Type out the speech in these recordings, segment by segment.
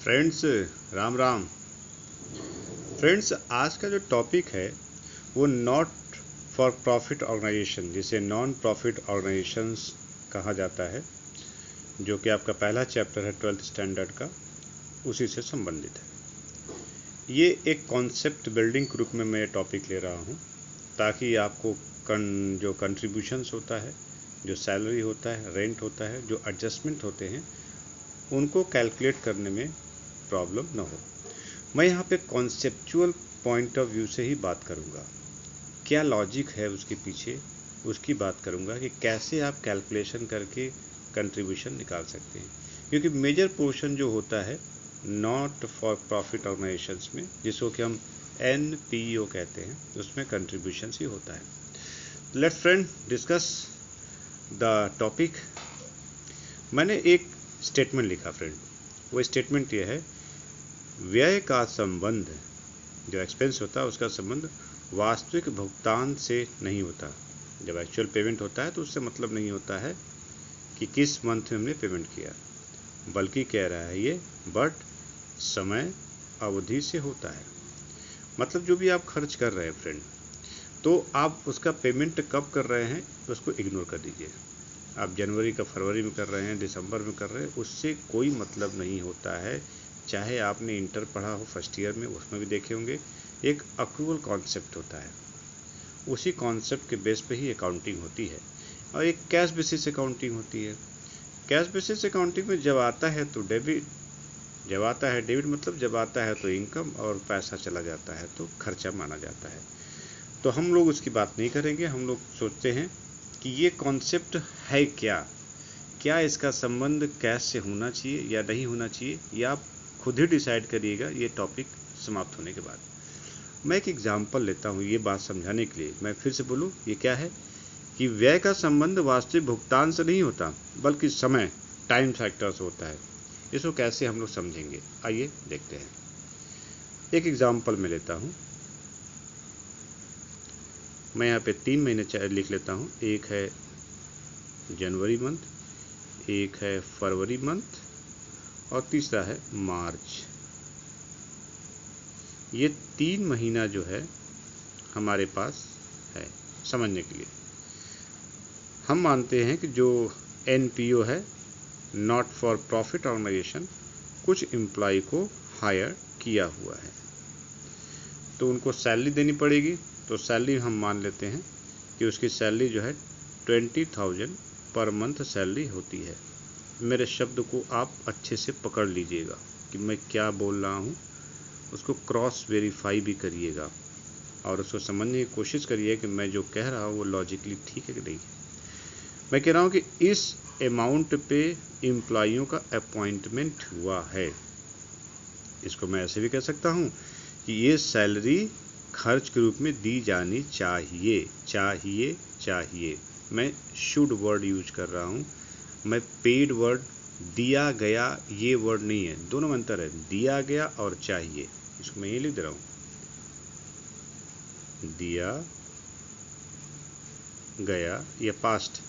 Friends, Ram Ram. Friends, आज का जो टॉपिक है वो नॉट फॉर प्रॉफिट ऑर्गेनाइजेशन, जिसे नॉन प्रॉफिट ऑर्गेनाइजेशंस कहा जाता है, जो कि आपका पहला चैप्टर है 12th स्टैंडर्ड का, उसी से संबंधित है। ये एक कॉन्सेप्ट बिल्डिंग के रूप में मैं टॉपिक ले रहा हूँ, ताकि आपको जो कंट्रीब्यूशंस होता है, जो सैलरी होता है, रेंट होता है, जो एडजस्टमेंट होते हैं, उनको कैलकुलेट करने में प्रॉब्लम ना हो। मैं यहाँ पे कॉन्सेप्चुअल पॉइंट ऑफ व्यू से ही बात करूँगा। क्या लॉजिक है उसके पीछे, उसकी बात करूँगा कि कैसे आप कैलकुलेशन करके कंट्रीब्यूशन निकाल सकते हैं। क्योंकि मेजर पोर्शन जो होता है नॉट फॉर प्रॉफिट ऑर्गेनाइजेशंस में, जिसको कि हम NPO कहते हैं, उसमें कंट्रीब्यूशन ही होता है। Let's friend discuss the topic. मैंने एक स्टेटमेंट लिखा फ्रेंड। वो स्टेटमेंट ये है, व्यय का संबंध, जो एक्सपेंस होता है उसका संबंध वास्तविक भुगतान से नहीं होता। जब एक्चुअल पेमेंट होता है तो उससे मतलब नहीं होता है कि किस मंथ में हमने पेमेंट किया, बल्कि कह रहा है ये बट समय अवधि से होता है। मतलब जो भी आप खर्च कर रहे हैं फ्रेंड, तो आप उसका पेमेंट कब कर रहे हैं उसको इग्नोर कर दीजिए। आप जनवरी का फरवरी में कर रहे हैं, दिसंबर में कर रहे हैं, उससे कोई मतलब नहीं होता है। चाहे आपने इंटर पढ़ा हो फर्स्ट ईयर में, उसमें भी देखे होंगे, एक अक्रूवल कॉन्सेप्ट होता है। उसी कॉन्सेप्ट के बेस पे ही अकाउंटिंग होती है, और एक कैश बेसिस अकाउंटिंग होती है। कैश बेसिस अकाउंटिंग में जब आता है तो डेबिट, जब आता है डेबिट मतलब जब आता है तो इनकम, और पैसा चला जाता है तो खर्चा माना जाता है। तो हम लोग उसकी बात नहीं करेंगे। हम लोग सोचते हैं कि ये कॉन्सेप्ट है क्या इसका संबंध कैश से होना चाहिए या नहीं होना चाहिए, या आप खुद ही डिसाइड करिएगा ये टॉपिक समाप्त होने के बाद। मैं एक एग्जांपल लेता हूँ ये बात समझाने के लिए। मैं फिर से बोलूँ, ये क्या है कि व्यय का संबंध वास्तविक भुगतान से नहीं होता, बल्कि समय, टाइम फैक्टर से होता है। इसको कैसे हम लोग समझेंगे, आइए देखते हैं। एक एग्जाम्पल मैं लेता हूँ। मैं यहाँ पे 3 महीने लिख लेता हूँ। एक है जनवरी मंथ, एक है फरवरी मंथ, और तीसरा है मार्च। ये 3 महीना जो है हमारे पास है। समझने के लिए हम मानते हैं कि जो NPO है, नॉट फॉर प्रॉफिट ऑर्गेनाइजेशन, कुछ एम्प्लॉय को हायर किया हुआ है, तो उनको सैलरी देनी पड़ेगी। तो सैलरी हम मान लेते हैं कि उसकी सैलरी जो है 20,000 पर मंथ सैलरी होती है। मेरे शब्द को आप अच्छे से पकड़ लीजिएगा कि मैं क्या बोल रहा हूँ, उसको क्रॉस वेरीफाई भी करिएगा, और उसको समझने की कोशिश करिए कि मैं जो कह रहा हूँ वो लॉजिकली ठीक है कि नहीं। मैं कह रहा हूँ कि इस अमाउंट पे एम्प्लॉइयों का अपॉइंटमेंट हुआ है। इसको मैं ऐसे भी कह सकता हूँ कि ये सैलरी खर्च के रूप में दी जानी चाहिए। चाहिए मैं शुड वर्ड यूज कर रहा हूँ। मैं पेड वर्ड, दिया गया, ये वर्ड नहीं है, दोनों में अंतर है। दिया गया और चाहिए, इसको मैं ये लिख दे रहा हूँ, दिया गया, ये पास्ट,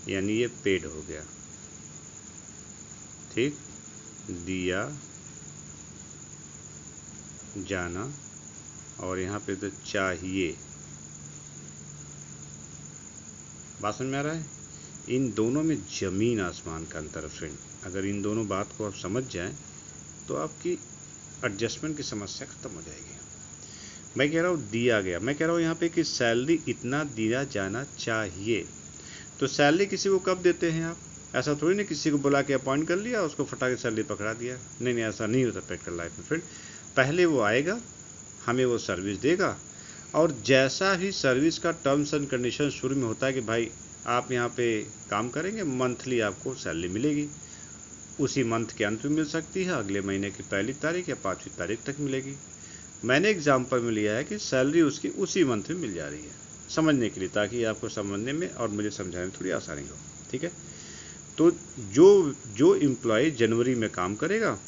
यानी ये पेड हो गया। ठीक, दिया जाना, और यहाँ पे तो चाहिए। बात समझ में आ रहा है? इन दोनों में जमीन आसमान का अंतर है फ्रेंड। अगर इन दोनों बात को आप समझ जाएं तो आपकी एडजस्टमेंट की समस्या खत्म हो जाएगी। मैं कह रहा हूँ दिया गया, मैं कह रहा हूँ यहाँ पे कि सैलरी इतना दिया जाना चाहिए। तो सैलरी किसी को कब देते हैं आप? ऐसा थोड़ी ना किसी को बुला के अपॉइंट कर लिया, उसको फटा के सैलरी पकड़ा दिया। नहीं, ऐसा नहीं होता प्रैक्टिकल लाइफ में फ्रेंड। पहले वो आएगा, हमें वो सर्विस देगा, और जैसा ही सर्विस का टर्म्स एंड कंडीशन शुरू में होता है कि भाई आप यहाँ पे काम करेंगे, मंथली आपको सैलरी मिलेगी। उसी मंथ के अंत में मिल सकती है, अगले महीने की 1 तारीख या 5वीं तारीख तक मिलेगी। मैंने एग्जाम्पल में लिया है कि सैलरी उसकी उसी मंथ में मिल जा रही है, समझने के लिए, ताकि आपको समझने में और मुझे समझाने में थोड़ी आसानी हो। ठीक है, तो जो एम्प्लॉय जनवरी में काम करेगा,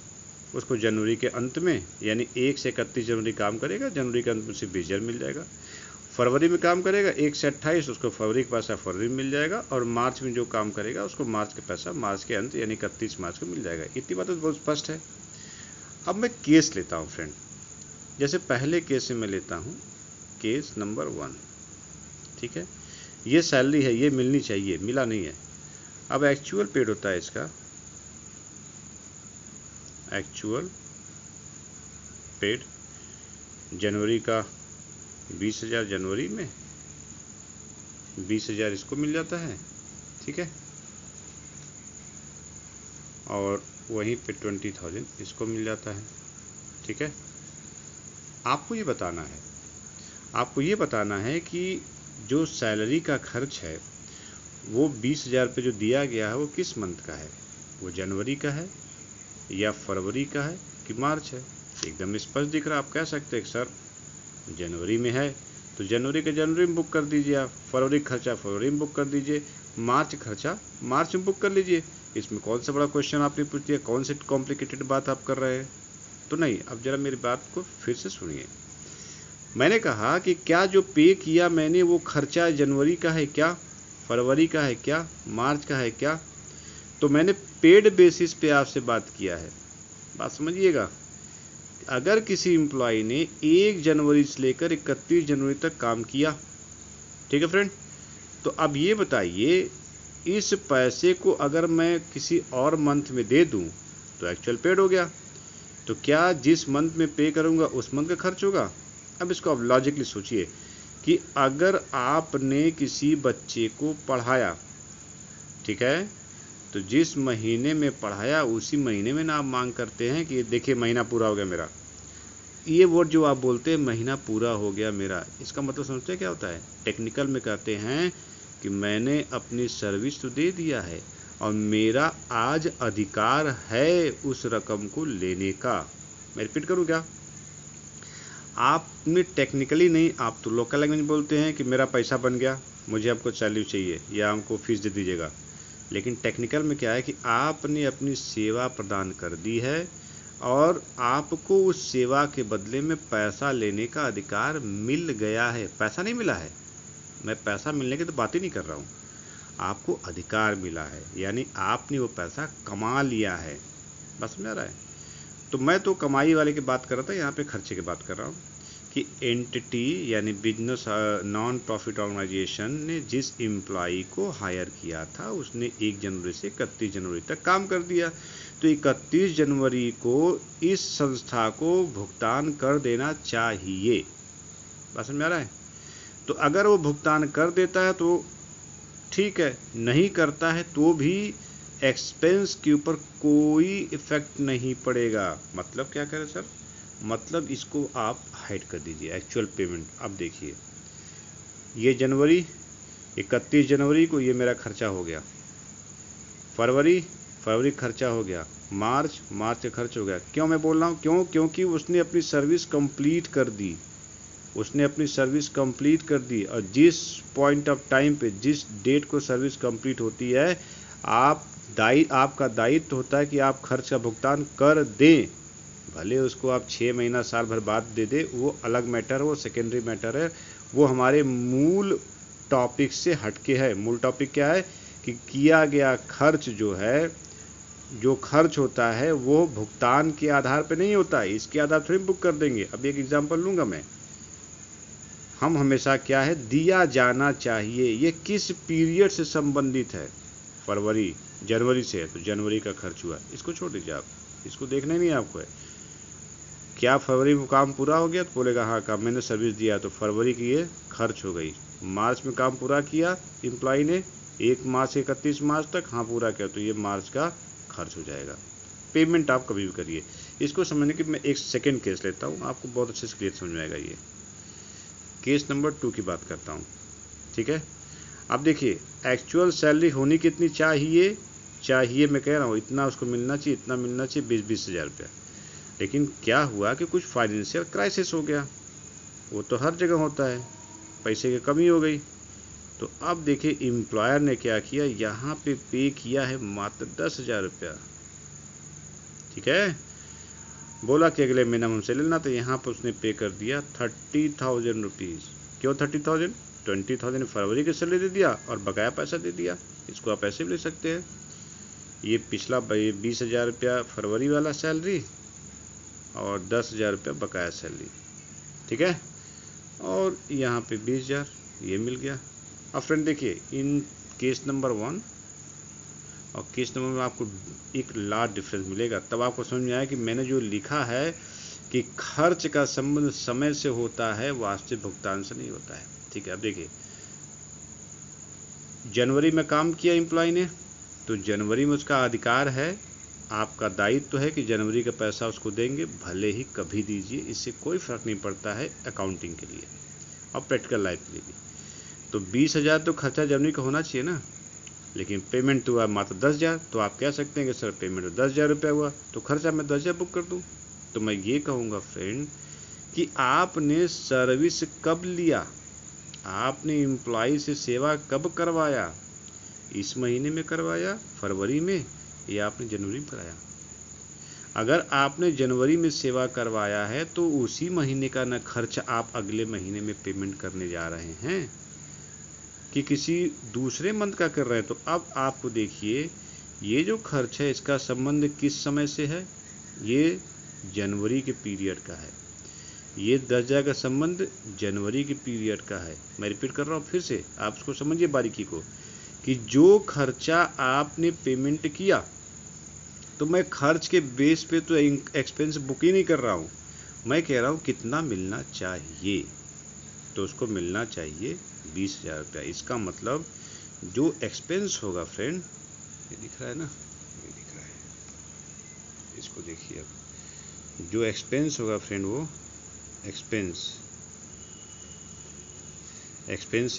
उसको जनवरी के अंत में, यानी 1 से 31 जनवरी काम करेगा, जनवरी के अंत में उसे 20 हज़ार मिल जाएगा। फरवरी में काम करेगा 1 से 28, उसको फरवरी के पैसा फरवरी में मिल जाएगा, और मार्च में जो काम करेगा उसको मार्च के पैसा मार्च के अंत यानी 31 मार्च को मिल जाएगा। इतनी बात तो बहुत स्पष्ट है। अब मैं केस लेता हूँ फ्रेंड, जैसे पहले केस से मैं लेता हूँ केस नंबर 1, ठीक है। ये सैलरी है, ये मिलनी चाहिए, मिला नहीं है। अब एक्चुअल पेड होता है इसका, एक्चुअल पेड जनवरी का 20,000, जनवरी में 20,000 इसको मिल जाता है, ठीक है। और वहीं पे 20,000 इसको मिल जाता है, ठीक है। आपको ये बताना है, आपको ये बताना है कि जो सैलरी का खर्च है वो 20,000 पे जो दिया गया है वो किस मंथ का है, वो जनवरी का है या फरवरी का है कि मार्च है। एकदम स्पष्ट दिख रहा है। आप कह सकते हैं सर जनवरी में है तो जनवरी का जनवरी में बुक कर दीजिए, आप फरवरी खर्चा फरवरी में बुक कर दीजिए, मार्च खर्चा मार्च में बुक कर लीजिए। इसमें कौन सा बड़ा क्वेश्चन आपने पूछ दिया, कौन सी कॉम्प्लिकेटेड बात आप कर रहे हैं। तो नहीं, अब जरा मेरी बात को फिर से सुनिए। मैंने कहा कि क्या जो पे किया मैंने वो खर्चा जनवरी का है क्या, फरवरी का है क्या, मार्च का है क्या। तो मैंने पेड बेसिस पे आपसे बात किया है। बात समझिएगा, अगर किसी एम्प्लॉय ने 1 जनवरी से लेकर 31 जनवरी तक काम किया, ठीक है फ्रेंड, तो अब ये बताइए इस पैसे को अगर मैं किसी और मंथ में दे दूं तो एक्चुअल पेड हो गया, तो क्या जिस मंथ में पे करूंगा उस मंथ का खर्च होगा। अब इसको आप लॉजिकली सोचिए कि अगर आपने किसी बच्चे को पढ़ाया, ठीक है, तो जिस महीने में पढ़ाया उसी महीने में ना आप मांग करते हैं कि देखिए महीना पूरा हो गया मेरा। ये वर्ड जो आप बोलते हैं महीना पूरा हो गया मेरा, इसका मतलब समझते हैं क्या होता है। टेक्निकल में कहते हैं कि मैंने अपनी सर्विस तो दे दिया है और मेरा आज अधिकार है उस रकम को लेने का। मैं रिपीट करूं क्या, आपने टेक्निकली नहीं, आप तो लोकल लैंग्वेज बोलते हैं कि मेरा पैसा बन गया, मुझे आपको सैलरी चाहिए या हमको फीस दे दीजिएगा। लेकिन टेक्निकल में क्या है कि आपने अपनी सेवा प्रदान कर दी है और आपको उस सेवा के बदले में पैसा लेने का अधिकार मिल गया है। पैसा नहीं मिला है, मैं पैसा मिलने की तो बात ही नहीं कर रहा हूँ, आपको अधिकार मिला है, यानी आपने वो पैसा कमा लिया है। बस समझ आ रहा है। तो मैं तो कमाई वाले की बात कर रहा था, यहाँ पे खर्चे की बात कर रहा हूँ कि एंटिटी यानी बिजनेस नॉन प्रॉफिट ऑर्गेनाइजेशन ने जिस एम्प्लॉई को हायर किया था उसने 1 जनवरी से 31 जनवरी तक काम कर दिया, तो 31 जनवरी को इस संस्था को भुगतान कर देना चाहिए। बात समझ आ रहा है। तो अगर वो भुगतान कर देता है तो ठीक है, नहीं करता है तो भी एक्सपेंस के ऊपर कोई इफेक्ट नहीं पड़ेगा। मतलब क्या करें सर, मतलब इसको आप हाइड कर दीजिए एक्चुअल पेमेंट। अब देखिए ये जनवरी 31 जनवरी को ये मेरा खर्चा हो गया, फरवरी खर्चा हो गया, मार्च का खर्च हो गया। क्यों मैं बोल रहा हूँ, क्योंकि उसने अपनी सर्विस कंप्लीट कर दी, उसने अपनी सर्विस कंप्लीट कर दी। और जिस पॉइंट ऑफ टाइम पे, जिस डेट को सर्विस कंप्लीट होती है, आपका दायित्व होता है कि आप खर्च का भुगतान कर दें। भले उसको आप 6 महीना साल भर बाद दे दे, वो अलग मैटर है, वो सेकेंडरी मैटर है, वो हमारे मूल टॉपिक से हटके है। मूल टॉपिक क्या है कि किया गया खर्च जो है, जो खर्च होता है वो भुगतान के आधार पर नहीं होता है, इसके आधार पर बुक कर देंगे। अब एक एग्जांपल लूँगा मैं, हम हमेशा क्या है, दिया जाना चाहिए, ये किस पीरियड से संबंधित है, फरवरी जनवरी से है तो जनवरी का खर्च हुआ, इसको छोड़ दीजिए, आप इसको देखना ही नहीं आपको है। क्या फरवरी में काम पूरा हो गया तो बोलेगा हाँ काम मैंने सर्विस दिया, तो फरवरी की ये खर्च हो गई। मार्च में काम पूरा किया एम्प्लॉय ने 1 मार्च से 31 मार्च तक, हाँ पूरा किया, तो ये मार्च का खर्च हो जाएगा। पेमेंट आप कभी भी करिए। इसको समझने के मैं एक सेकेंड केस लेता हूँ, आपको बहुत अच्छे से क्लियर समझ में आएगा। ये केस नंबर 2 की बात करता हूँ, ठीक है। अब देखिए एक्चुअल सैलरी होनी कितनी चाहिए, मैं कह रहा हूँ इतना उसको मिलना चाहिए, इतना मिलना चाहिए, 20-20 हज़ार रुपया। लेकिन क्या हुआ कि कुछ फाइनेंशियल क्राइसिस हो गया, वो तो हर जगह होता है, पैसे की कमी हो गई। तो अब देखिए एम्प्लॉयर ने क्या किया, यहाँ पे किया है मात्र 10,000 रुपया, ठीक है। बोला कि अगले महीना हमसे लेना, तो यहाँ पर उसने पे कर दिया 30,000 रुपीज़। क्यों 30,000? 20,000 फरवरी के सैलरी दे दिया और बकाया पैसा दे दिया। इसको आप ऐसे भी ले सकते हैं, ये पिछला 20,000 रुपया फरवरी वाला सैलरी और 10,000 रुपया बकाया सैलरी, ठीक है। और यहाँ पे 20,000 ये मिल गया। अब फ्रेंड देखिए, इन केस नंबर 1 और केस नंबर में आपको एक लार्ज डिफरेंस मिलेगा। तब आपको समझ में आया कि मैंने जो लिखा है कि खर्च का संबंध समय से होता है, वास्तविक भुगतान से नहीं होता है, ठीक है। अब देखिए, जनवरी में काम किया एम्प्लॉय ने, तो जनवरी में उसका अधिकार है, आपका दायित्व है कि जनवरी का पैसा उसको देंगे, भले ही कभी दीजिए, इससे कोई फर्क नहीं पड़ता है अकाउंटिंग के लिए और प्रैक्टिकल लाइफ के लिए भी। तो 20,000 तो खर्चा जनवरी का होना चाहिए ना, लेकिन पेमेंट तो हुआ मात्र 10,000। तो आप कह सकते हैं कि सर पेमेंट तो 10,000 रुपया हुआ, तो खर्चा मैं 10,000 बुक कर दूं। तो मैं ये कहूँगा फ्रेंड कि आपने सर्विस कब लिया, आपने एम्प्लॉय से सेवा कब करवाया, इस महीने में करवाया, फरवरी में, या आपने जनवरी में कराया। अगर आपने जनवरी में सेवा करवाया है तो उसी महीने का न खर्च आप अगले महीने में पेमेंट करने जा रहे हैं कि किसी दूसरे मंथ का कर रहे हैं। तो अब आपको देखिए, ये जो खर्च है इसका संबंध किस समय से है, ये जनवरी के पीरियड का है। ये 10,000 का संबंध जनवरी के पीरियड का है। मैं रिपीट कर रहा हूँ फिर से, आप इसको समझिए बारीकी को, कि जो खर्चा आपने पेमेंट किया, तो मैं खर्च के बेस पे तो एक्सपेंस बुक ही नहीं कर रहा हूँ, मैं कह रहा हूँ कितना मिलना चाहिए, तो उसको मिलना चाहिए 20,000 रुपया। इसका मतलब जो एक्सपेंस होगा फ्रेंड, ये दिख रहा है ना, ये दिख रहा है, इसको देखिए। अब जो एक्सपेंस होगा फ्रेंड, वो एक्सपेंस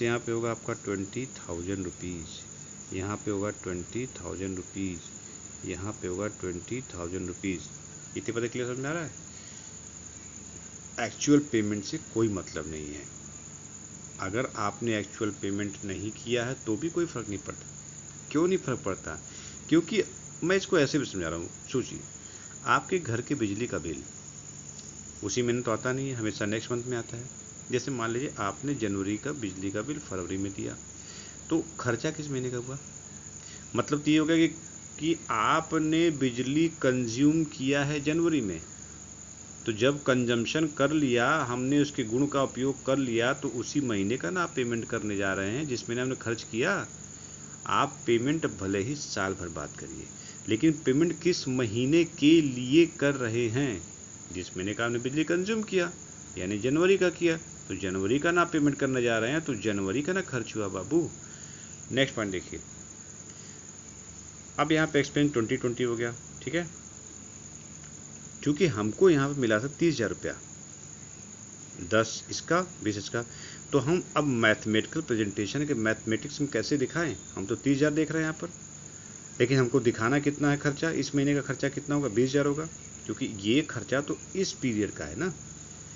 यहाँ पे होगा आपका 20,000 रुपीज़, यहाँ पे होगा 20,000 रुपीज़, यहाँ पे होगा 20,000 रुपीज़। इतने पता क्लियर समझ में आ रहा है? एक्चुअल पेमेंट से कोई मतलब नहीं है। अगर आपने एक्चुअल पेमेंट नहीं किया है तो भी कोई फ़र्क नहीं पड़ता। क्यों नहीं फ़र्क पड़ता? क्योंकि मैं इसको ऐसे भी समझा रहा हूँ। सोचिए, आपके घर के बिजली का बिल उसी महीने तो आता नहीं है, हमेशा नेक्स्ट मंथ में आता है। जैसे मान लीजिए आपने जनवरी का बिजली का बिल फरवरी में दिया, तो खर्चा किस महीने का हुआ? मतलब तो ये हो गया कि आपने बिजली कंज्यूम किया है जनवरी में, तो जब कंजम्पशन कर लिया, हमने उसके गुण का उपयोग कर लिया, तो उसी महीने का ना आप पेमेंट करने जा रहे हैं जिस महीने हमने खर्च किया। आप पेमेंट भले ही साल भर बाद करिए, लेकिन पेमेंट किस महीने के लिए कर रहे हैं? जिस महीने का आपने बिजली कंज्यूम किया, यानी जनवरी का किया, तो जनवरी का ना पेमेंट करने जा रहे हैं, तो जनवरी का ना खर्च हुआ बाबू। नेक्स्ट पॉइंट देखिए, अब यहाँ पे एक्सपेंस 2020 हो गया, ठीक है। क्योंकि हमको यहाँ पे मिला था 30,000 रुपया, 10 इसका 20 इसका, तो हम अब मैथमेटिकल प्रेजेंटेशन के मैथमेटिक्स में कैसे दिखाएं? हम तो 30,000 देख रहे हैं यहाँ पर, लेकिन हमको दिखाना कितना है खर्चा, इस महीने का खर्चा कितना होगा, 20,000 होगा, क्योंकि ये खर्चा तो इस पीरियड का है ना,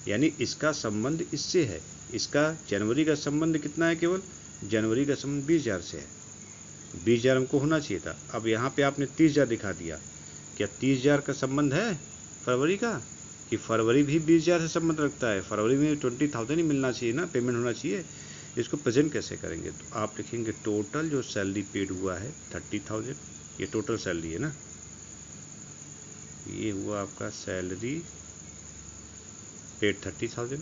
यानी इसका संबंध इससे है। इसका जनवरी का संबंध कितना है, केवल जनवरी का संबंध 20,000 से है। 20,000 हमको होना चाहिए था। अब यहाँ पे आपने 30,000 दिखा दिया, क्या 30,000 का संबंध है फरवरी का? कि फरवरी भी 20,000 से संबंध रखता है? फरवरी में 20,000 ही मिलना चाहिए ना, पेमेंट होना चाहिए। इसको प्रेजेंट कैसे करेंगे? तो आप लिखेंगे टोटल जो सैलरी पेड हुआ है 30,000, ये टोटल सैलरी है ना, ये हुआ आपका सैलरी पेड 30,000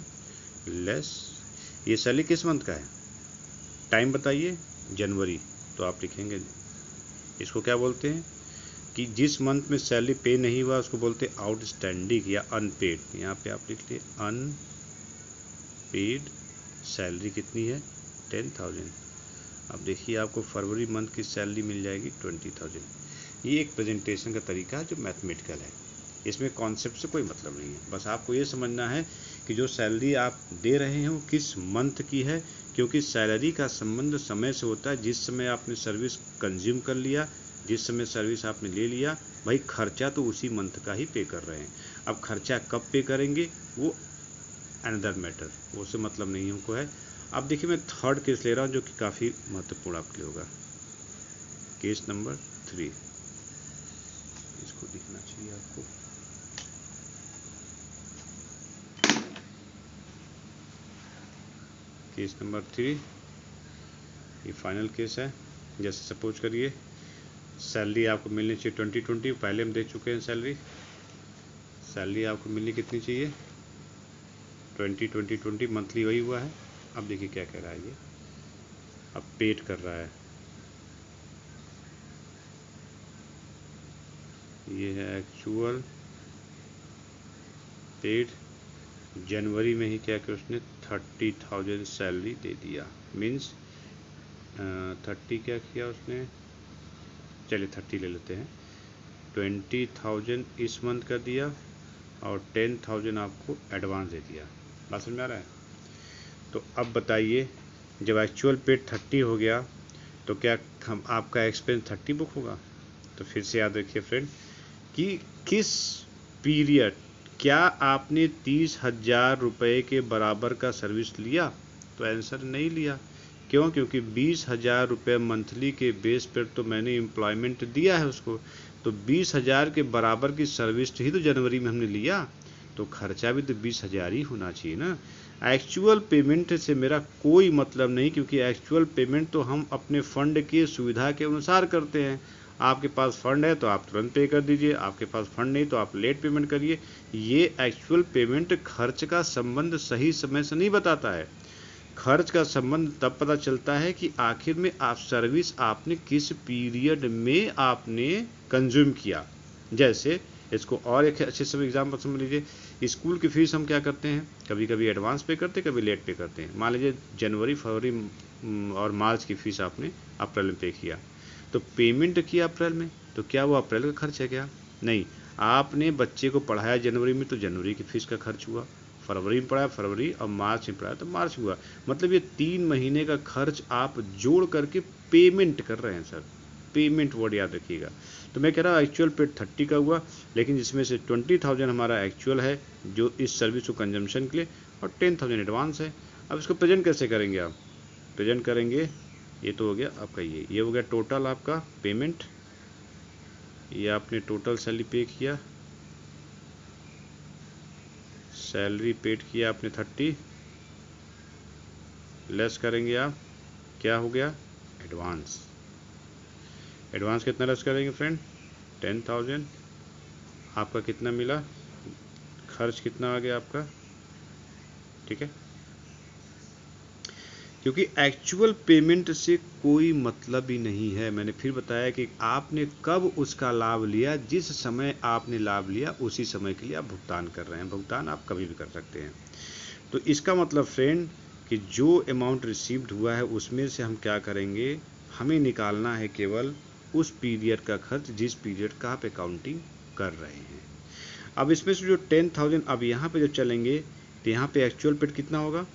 लेस, ये सैलरी किस मंथ का है, टाइम बताइए, जनवरी। तो आप लिखेंगे, इसको क्या बोलते हैं कि जिस मंथ में सैलरी पे नहीं हुआ उसको बोलते हैं आउटस्टैंडिंग या अनपेड। यहाँ पे आप लिख लिए अनपेड सैलरी कितनी है, 10,000। अब देखिए आपको फरवरी मंथ की सैलरी मिल जाएगी 20,000। ये एक प्रेजेंटेशन का तरीका है जो मैथमेटिकल है, इसमें कॉन्सेप्ट से कोई मतलब नहीं है। बस आपको ये समझना है कि जो सैलरी आप दे रहे हैं वो किस मंथ की है, क्योंकि सैलरी का संबंध समय से होता है। जिस समय आपने सर्विस कंज्यूम कर लिया, जिस समय सर्विस आपने ले लिया, भाई खर्चा तो उसी मंथ का ही पे कर रहे हैं। अब खर्चा कब पे करेंगे वो अनदर मैटर, वो से मतलब नहीं हमको है। अब देखिए, मैं थर्ड केस ले रहा हूँ जो कि काफ़ी महत्वपूर्ण आपके लिए होगा, केस नंबर 3। इसको दिखना चाहिए आपको। केस नंबर 3, ये फाइनल केस है। जैसे सपोज करिए सैलरी आपको मिलनी चाहिए 2020, पहले हम दे चुके हैं सैलरी। सैलरी आपको मिलनी कितनी चाहिए, 20 मंथली वही हुआ है। अब देखिए क्या कह रहा है ये, अब पेड कर रहा है, ये है एक्चुअल पेड। जनवरी में ही क्या किया उसने, 30,000 सैलरी दे दिया, मीन्स 30 क्या किया उसने, चलिए 30 ले लेते हैं, 20,000 इस मंथ का दिया और 10,000 आपको एडवांस दे दिया। बात समझ में आ रहा है। तो अब बताइए, जब एक्चुअल पेड 30 हो गया तो क्या हम आपका एक्सपेंस 30 बुक होगा। तो फिर से याद रखिए फ्रेंड कि किस पीरियड क्या आपने 30,000 रुपये के बराबर का सर्विस लिया, तो आंसर नहीं लिया। क्यों, क्योंकि 20,000 रुपये मंथली के बेस पर तो मैंने एम्प्लॉयमेंट दिया है उसको, तो 20,000 के बराबर की सर्विस ही तो जनवरी में हमने लिया, तो खर्चा भी तो 20,000 ही होना चाहिए ना। एक्चुअल पेमेंट से मेरा कोई मतलब नहीं, क्योंकि एक्चुअल पेमेंट तो हम अपने फंड की सुविधा के अनुसार करते हैं। आपके पास फंड है तो आप तुरंत पे कर दीजिए, आपके पास फंड नहीं तो आप लेट पेमेंट करिए। ये एक्चुअल पेमेंट खर्च का संबंध सही समय से नहीं बताता है। खर्च का संबंध तब पता चलता है कि आखिर में आप सर्विस आपने किस पीरियड में आपने कंज्यूम किया। जैसे इसको और एक अच्छे से एग्जाम्पल समझ लीजिए, स्कूल की फीस हम क्या करते हैं, कभी कभी एडवांस पे करते हैं, कभी लेट पे करते हैं। मान लीजिए जनवरी, फरवरी और मार्च की फीस आपने अप्रैल में पे किया, तो पेमेंट किया अप्रैल में, तो क्या वो अप्रैल का खर्च है क्या, नहीं। आपने बच्चे को पढ़ाया जनवरी में तो जनवरी की फीस का खर्च हुआ, फरवरी में पढ़ाया फरवरी, और मार्च में पढ़ाया तो मार्च हुआ। मतलब ये 3 महीने का खर्च आप जोड़ करके पेमेंट कर रहे हैं सर, पेमेंट वर्ड याद रखिएगा। तो मैं कह रहा हूँ एक्चुअल पेड 30 का हुआ, लेकिन जिसमें से 20,000 हमारा एक्चुअल है जो इस सर्विस को कंजम्पशन के लिए, और 10,000 एडवांस है। अब इसको प्रेजेंट कैसे करेंगे आप, प्रेजेंट करेंगे, ये तो हो गया आपका, ये हो गया टोटल आपका पेमेंट, ये आपने टोटल सैलरी पे किया, सैलरी पेड किया आपने 30, लेस करेंगे आप, क्या हो गया एडवांस। एडवांस कितना लेस करेंगे फ्रेंड, 10,000। आपका कितना मिला, खर्च कितना आ गया आपका, ठीक है। क्योंकि एक्चुअल पेमेंट से कोई मतलब ही नहीं है। मैंने फिर बताया कि आपने कब उसका लाभ लिया, जिस समय आपने लाभ लिया उसी समय के लिए आप भुगतान कर रहे हैं। भुगतान आप कभी भी कर सकते हैं। तो इसका मतलब फ्रेंड कि जो अमाउंट रिसीव्ड हुआ है उसमें से हम क्या करेंगे, हमें निकालना है केवल उस पीरियड का खर्च जिस पीरियड का आप अकाउंटिंग कर रहे हैं। अब इसमें से जो 10,000, अब यहाँ पे जब चलेंगे तो यहाँ पे एक्चुअल पेड कितना होगा,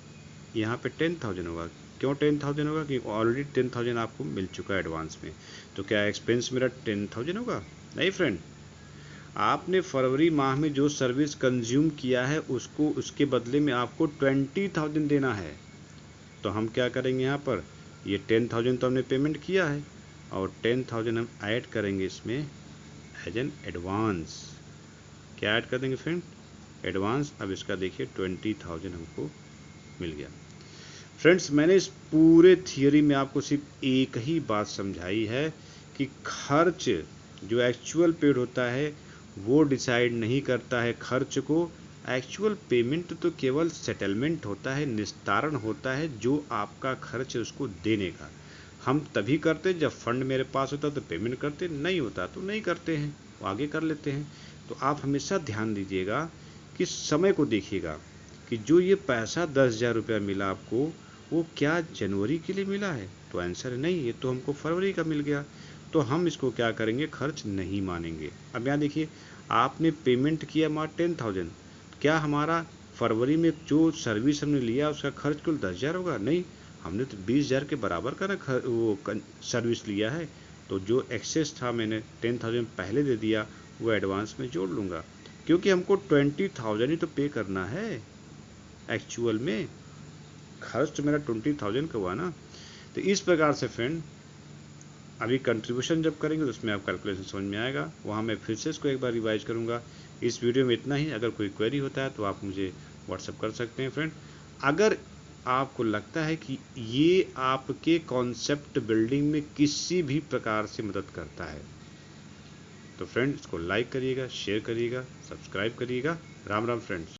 यहाँ पे 10,000 होगा। क्यों 10,000 होगा, क्योंकि ऑलरेडी 10,000 आपको मिल चुका है एडवांस में। तो क्या एक्सपेंस मेरा 10,000 होगा, नहीं फ्रेंड। आपने फरवरी माह में जो सर्विस कंज्यूम किया है उसको, उसके बदले में आपको 20,000 देना है। तो हम क्या करेंगे, यहाँ पर ये 10,000 तो हमने पेमेंट किया है, और 10,000 हम ऐड करेंगे इसमें एज एन एडवांस। क्या ऐड कर देंगे फ्रेंड, एडवांस। अब इसका देखिए 20,000 हमको मिल गया। फ्रेंड्स, मैंने इस पूरे थियरी में आपको सिर्फ एक ही बात समझाई है कि खर्च जो एक्चुअल पेड होता है वो डिसाइड नहीं करता है खर्च को। एक्चुअल पेमेंट तो केवल सेटलमेंट होता है, निस्तारण होता है जो आपका खर्च है उसको देने का। हम तभी करते जब फंड मेरे पास होता तो पेमेंट करते, नहीं होता तो नहीं करते हैं, आगे कर लेते हैं। तो आप हमेशा ध्यान दीजिएगा कि समय को देखिएगा कि जो ये पैसा 10,000 रुपया मिला आपको, वो क्या जनवरी के लिए मिला है, तो आंसर नहीं, ये तो हमको फरवरी का मिल गया। तो हम इसको क्या करेंगे, खर्च नहीं मानेंगे। अब यहाँ देखिए, आपने पेमेंट किया मात्र 10,000, क्या हमारा फरवरी में जो सर्विस हमने लिया उसका खर्च कुल 10,000 होगा, नहीं। हमने तो 20,000 के बराबर का ना वो सर्विस लिया है। तो जो एक्सेस था मैंने 10,000 पहले दे दिया, वो एडवांस में जोड़ लूँगा, क्योंकि हमको 20,000 ही तो पे करना है। एक्चुअल में खर्च तो मेरा 20,000 का हुआ ना। तो इस प्रकार से फ्रेंड अभी कंट्रीब्यूशन जब करेंगे तो उसमें आप कैलकुलेशन समझ में आएगा, वहाँ मैं फिर से इसको एक बार रिवाइज करूँगा। इस वीडियो में इतना ही। अगर कोई क्वेरी होता है तो आप मुझे व्हाट्सअप कर सकते हैं फ्रेंड। अगर आपको लगता है कि ये आपके कॉन्सेप्ट बिल्डिंग में किसी भी प्रकार से मदद करता है तो फ्रेंड्स इसको लाइक करिएगा, शेयर करिएगा, सब्सक्राइब करिएगा। राम राम फ्रेंड्स।